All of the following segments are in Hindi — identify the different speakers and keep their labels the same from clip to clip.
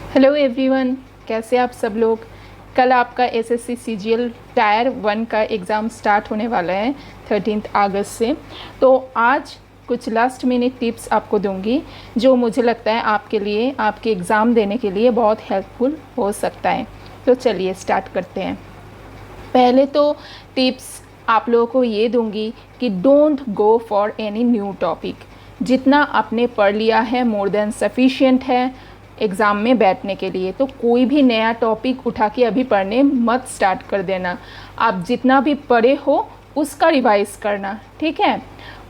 Speaker 1: हेलो एवरीवन, कैसे आप सब लोग। कल आपका एसएससी सीजीएल टायर 1 का एग्ज़ाम स्टार्ट होने वाला है 13 अगस्त से। तो आज कुछ लास्ट मिनट टिप्स आपको दूंगी जो मुझे लगता है आपके लिए, आपके एग्ज़ाम देने के लिए बहुत हेल्पफुल हो सकता है। तो चलिए स्टार्ट करते हैं। पहले तो टिप्स आप लोगों को ये दूंगी कि don't go for any new topic. जितना आपने पढ़ लिया है मोर देन सफिशिएंट है एग्ज़ाम में बैठने के लिए। तो कोई भी नया टॉपिक उठा के अभी पढ़ने मत स्टार्ट कर देना। आप जितना भी पढ़े हो उसका रिवाइज करना, ठीक है।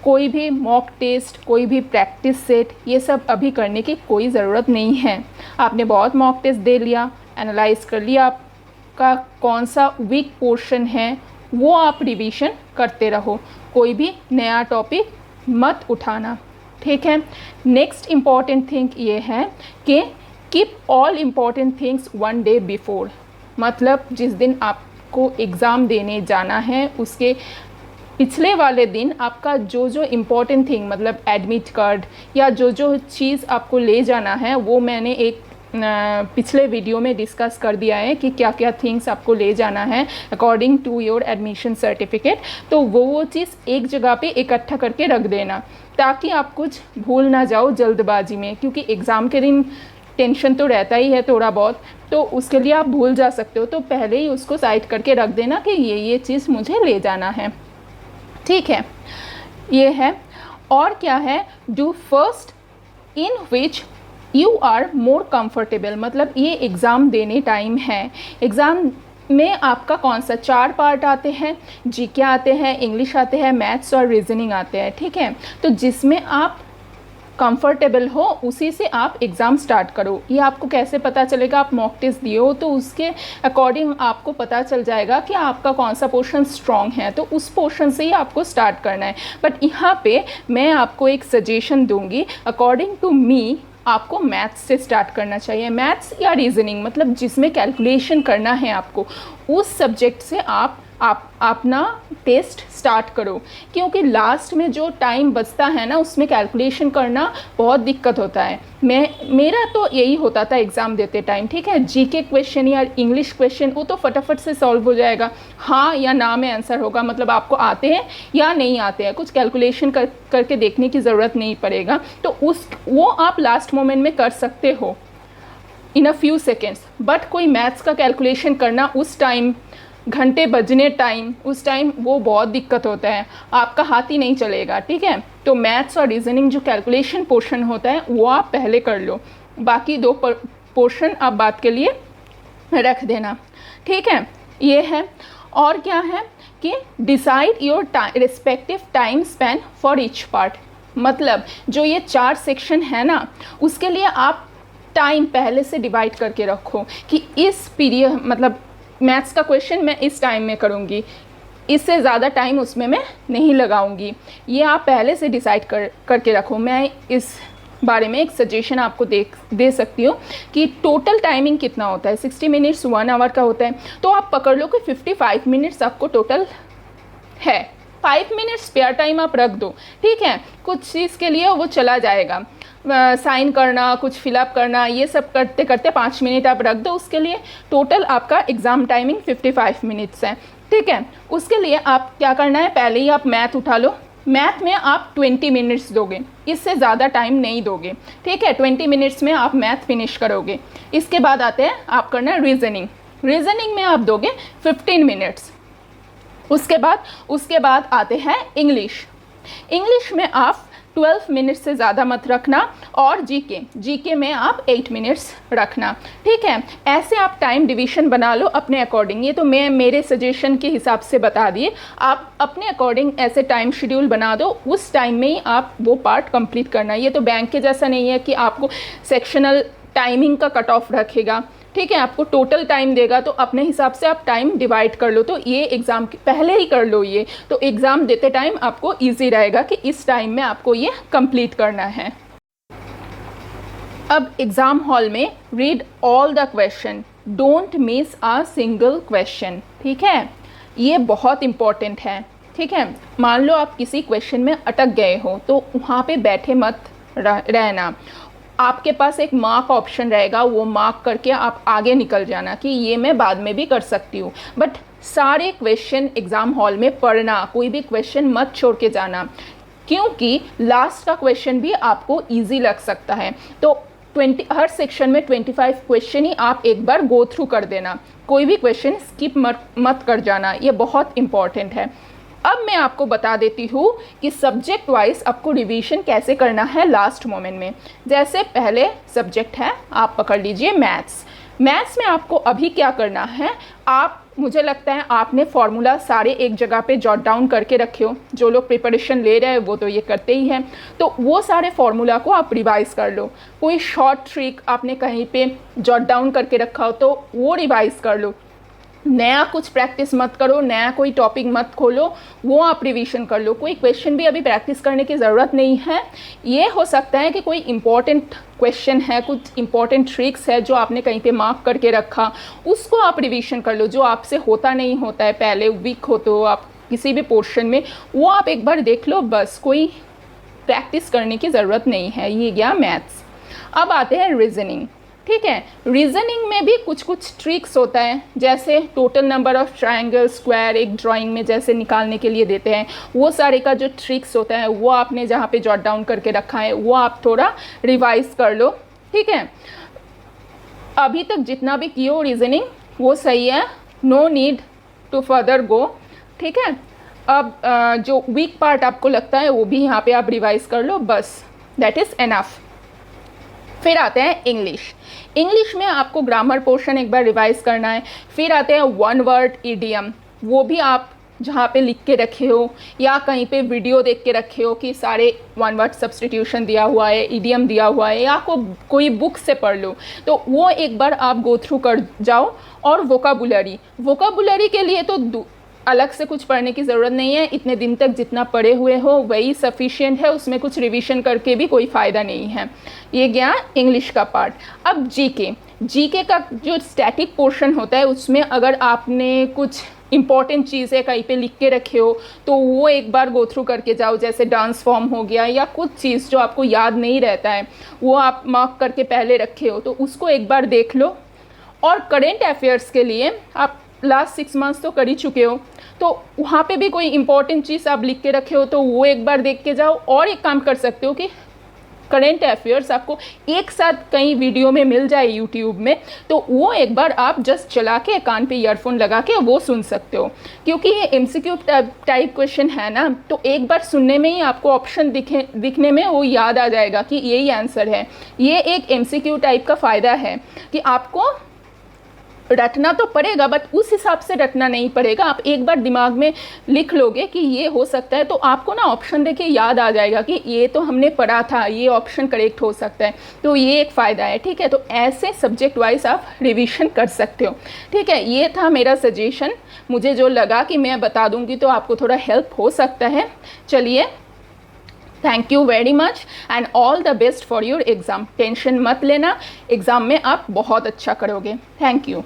Speaker 1: कोई भी मॉक टेस्ट, कोई भी प्रैक्टिस सेट, ये सब अभी करने की कोई ज़रूरत नहीं है। आपने बहुत मॉक टेस्ट दे लिया, एनालाइज कर लिया आपका कौन सा वीक पोर्शन है, वो आप रिवीजन करते रहो। कोई भी नया टॉपिक मत उठाना, ठीक है। नेक्स्ट इम्पॉर्टेंट थिंग ये है कि keep all important things 1 day before. मतलब जिस दिन आपको एग्ज़ाम देने जाना है उसके पिछले वाले दिन आपका जो जो इम्पॉर्टेंट थिंग, मतलब एडमिट कार्ड या जो जो चीज़ आपको ले जाना है, वो मैंने एक पिछले वीडियो में डिस्कस कर दिया है कि क्या क्या थिंग्स आपको ले जाना है according to your admission certificate. तो वो चीज़ एक जगह पे इकट्ठा करके रख देना ताकि आप कुछ भूल ना जाओ जल्दबाजी में, क्योंकि एग्ज़ाम के दिन टेंशन तो रहता ही है थोड़ा बहुत, तो उसके लिए आप भूल जा सकते हो। तो पहले ही उसको साइड करके रख देना कि ये चीज़ मुझे ले जाना है, ठीक है। ये है। और क्या है, do first in which you are more comfortable. मतलब ये एग्ज़ाम देने टाइम है। एग्ज़ाम में आपका कौन सा 4 पार्ट आते हैं, जीके आते हैं, इंग्लिश आते हैं, मैथ्स और रीजनिंग आते हैं, ठीक है। तो जिसमें आप कंफर्टेबल हो उसी से आप एग्ज़ाम स्टार्ट करो। ये आपको कैसे पता चलेगा, आप मॉक टेस्ट दिए हो तो उसके अकॉर्डिंग आपको पता चल जाएगा कि आपका कौन सा पोर्शन स्ट्रॉन्ग है, तो उस पोर्शन से ही आपको स्टार्ट करना है। बट यहाँ पे मैं आपको एक सजेशन दूंगी, अकॉर्डिंग टू मी आपको मैथ्स से स्टार्ट करना चाहिए। मैथ्स या रीजनिंग, मतलब जिसमें कैलकुलेशन करना है आपको, उस सब्जेक्ट से आप अपना टेस्ट स्टार्ट करो। क्योंकि लास्ट में जो टाइम बचता है ना, उसमें कैलकुलेशन करना बहुत दिक्कत होता है। मेरा तो यही होता था एग्ज़ाम देते टाइम, ठीक है। जीके क्वेश्चन या इंग्लिश क्वेश्चन वो तो फटाफट से सॉल्व हो जाएगा, हाँ या ना में आंसर होगा। मतलब आपको आते हैं या नहीं आते हैं, कुछ कैलकुलेशन करके देखने की ज़रूरत नहीं पड़ेगा। तो वो आप लास्ट मोमेंट में कर सकते हो इन अ फ्यू सेकेंड्स। बट कोई मैथ्स का कैलकुलेशन करना उस टाइम, घंटे बजने टाइम, उस टाइम वो बहुत दिक्कत होता है, आपका हाथ ही नहीं चलेगा, ठीक है। तो मैथ्स और रीजनिंग जो कैलकुलेशन पोर्शन होता है वो आप पहले कर लो, बाकी 2 पोर्शन आप बात के लिए रख देना, ठीक है। ये है। और क्या है कि decide your respective time span for each part. मतलब जो ये 4 सेक्शन है ना, उसके लिए आप टाइम पहले से डिवाइड करके रखो कि इस पीरियड, मतलब मैथ्स का क्वेश्चन मैं इस टाइम में करूँगी, इससे ज़्यादा टाइम उसमें मैं नहीं लगाऊंगी। ये आप पहले से डिसाइड करके रखो। मैं इस बारे में एक सजेशन आपको दे सकती हूँ कि टोटल टाइमिंग कितना होता है, 60 मिनट्स 1 आवर का होता है। तो आप पकड़ लो कि 55 मिनट्स आपको टोटल है। 5 मिनट्स स्पेयर टाइम आप रख दो, ठीक है। कुछ चीज़ के लिए वो चला जाएगा, साइन करना, कुछ फिलअप करना, ये सब करते करते 5 मिनट आप रख दो उसके लिए। टोटल आपका एग्ज़ाम टाइमिंग 55 मिनट्स है, ठीक है। उसके लिए आप क्या करना है, पहले ही आप मैथ उठा लो। मैथ में आप 20 मिनट्स दोगे, इससे ज़्यादा टाइम नहीं दोगे, ठीक है। 20 मिनट्स में आप मैथ फिनिश करोगे। इसके बाद आते हैं आप करना रीजनिंग। रीजनिंग में आप दोगे 15 मिनट्स। उसके बाद आते हैं इंग्लिश। इंग्लिश में आप 12 मिनट्स से ज़्यादा मत रखना। और जीके में आप 8 मिनट्स रखना, ठीक है। ऐसे आप टाइम डिवीज़न बना लो अपने अकॉर्डिंग। ये तो मैं मेरे सजेशन के हिसाब से बता दिए, आप अपने अकॉर्डिंग ऐसे टाइम शेड्यूल बना दो, उस टाइम में ही आप वो पार्ट कंप्लीट करना। ये तो बैंक के जैसा नहीं है कि आपको सेक्शनल टाइमिंग का कट ऑफ रखेगा, ठीक है। आपको टोटल टाइम देगा, तो अपने हिसाब से आप टाइम डिवाइड कर लो। तो ये एग्ज़ाम पहले ही कर लो, ये तो एग्ज़ाम देते टाइम आपको इजी रहेगा कि इस टाइम में आपको ये कंप्लीट करना है। अब एग्ज़ाम हॉल में read all the question, don't miss a single question, ठीक है। ये बहुत इम्पॉर्टेंट है, ठीक है। मान लो आप किसी क्वेश्चन में अटक गए हो तो वहाँ पे बैठे मत रहना, आपके पास एक मार्क ऑप्शन रहेगा, वो मार्क करके आप आगे निकल जाना कि ये मैं बाद में भी कर सकती हूँ। बट सारे क्वेश्चन एग्ज़ाम हॉल में पढ़ना, कोई भी क्वेश्चन मत छोड़ के जाना, क्योंकि लास्ट का क्वेश्चन भी आपको ईजी लग सकता है। तो हर सेक्शन में 25 क्वेश्चन ही आप एक बार गो थ्रू कर देना, कोई भी क्वेश्चन स्किप मत कर जाना, ये बहुत इंपॉर्टेंट है। अब मैं आपको बता देती हूँ कि सब्जेक्ट वाइज आपको रिवीजन कैसे करना है लास्ट मोमेंट में। जैसे पहले सब्जेक्ट है, आप पकड़ लीजिए मैथ्स। मैथ्स में आपको अभी क्या करना है, आप, मुझे लगता है आपने फार्मूला सारे एक जगह पे जॉट डाउन करके रखे हो। जो लोग प्रिपरेशन ले रहे हैं वो तो ये करते ही हैं, तो वो सारे फार्मूला को आप रिवाइज़ कर लो। कोई शॉर्ट ट्रिक आपने कहीं पे जॉट डाउन करके रखा हो तो वो रिवाइज़ कर लो। नया कुछ प्रैक्टिस मत करो, नया कोई टॉपिक मत खोलो, वो आप रिवीजन कर लो। कोई क्वेश्चन भी अभी प्रैक्टिस करने की ज़रूरत नहीं है। ये हो सकता है कि कोई इंपॉर्टेंट क्वेश्चन है, कुछ इंपॉर्टेंट ट्रिक्स है जो आपने कहीं पे मार्क करके रखा, उसको आप रिवीजन कर लो। जो आपसे होता नहीं होता है, पहले वीक हो तो आप किसी भी पोर्शन में, वो आप एक बार देख लो, बस कोई प्रैक्टिस करने की ज़रूरत नहीं है। ये गया मैथ्स। अब आते हैं रीजनिंग। ठीक है, रीजनिंग में भी कुछ कुछ ट्रिक्स होता है, जैसे total number of triangle, square एक ड्राइंग में जैसे निकालने के लिए देते हैं, वो सारे का जो ट्रिक्स होता है वो आपने जहाँ पे जॉट डाउन करके रखा है वो आप थोड़ा रिवाइज कर लो। ठीक है, अभी तक जितना भी किए हो रीजनिंग वो सही है, no need to further go. ठीक है, अब जो वीक पार्ट आपको लगता है वो भी यहाँ पे आप रिवाइज कर लो, बस दैट इज़ एनफ। फिर आते हैं इंग्लिश। इंग्लिश में आपको ग्रामर पोर्शन एक बार रिवाइज करना है। फिर आते हैं वन वर्ड ईडियम, वो भी आप जहाँ पे लिख के रखे हो या कहीं पे वीडियो देख के रखे हो कि सारे वन वर्ड सब्स्टिट्यूशन दिया हुआ है, ईडियम दिया हुआ है, या कोई बुक से पढ़ लो, तो वो एक बार आप गो थ्रू कर जाओ। और वोकाबुलरी के लिए तो अलग से कुछ पढ़ने की ज़रूरत नहीं है, इतने दिन तक जितना पढ़े हुए हो वही सफिशिएंट है, उसमें कुछ रिवीजन करके भी कोई फ़ायदा नहीं है। ये गया इंग्लिश का पार्ट। अब जीके का जो स्टैटिक पोर्शन होता है उसमें अगर आपने कुछ इंपॉर्टेंट चीज़ें कहीं पे लिख के रखे हो तो वो एक बार गो थ्रू करके जाओ, जैसे डांस फॉर्म हो गया या कुछ चीज़ जो आपको याद नहीं रहता है वो आप मार्क करके पहले रखे हो तो उसको एक बार देख लो। और करेंट अफेयर्स के लिए आप लास्ट 6 मंथ्स तो कर ही चुके हो, तो वहाँ पे भी कोई इंपॉर्टेंट चीज़ आप लिख के रखे हो तो वो एक बार देख के जाओ। और एक काम कर सकते हो कि करेंट अफेयर्स आपको एक साथ कई वीडियो में मिल जाए यूट्यूब में, तो वो एक बार आप जस्ट चला के कान पे ईयरफोन लगा के वो सुन सकते हो, क्योंकि ये एमसीक्यू टाइप क्वेश्चन है ना, तो एक बार सुनने में ही आपको ऑप्शन दिखने में वो याद आ जाएगा कि यही आंसर है। ये एक एमसीक्यू टाइप का फ़ायदा है कि आपको रटना तो पड़ेगा बट उस हिसाब से रटना नहीं पड़ेगा। आप एक बार दिमाग में लिख लोगे कि ये हो सकता है तो आपको ना ऑप्शन देके याद आ जाएगा कि ये तो हमने पढ़ा था, ये ऑप्शन करेक्ट हो सकता है, तो ये एक फ़ायदा है। ठीक है, तो ऐसे सब्जेक्ट वाइज आप रिवीजन कर सकते हो। ठीक है, ये था मेरा सजेशन, मुझे जो लगा कि मैं बता दूंगी तो आपको थोड़ा हेल्प हो सकता है। चलिए, thank you very much and all the best for your exam. Tension मत लेना, एग्ज़ाम में आप बहुत अच्छा करोगे। Thank you.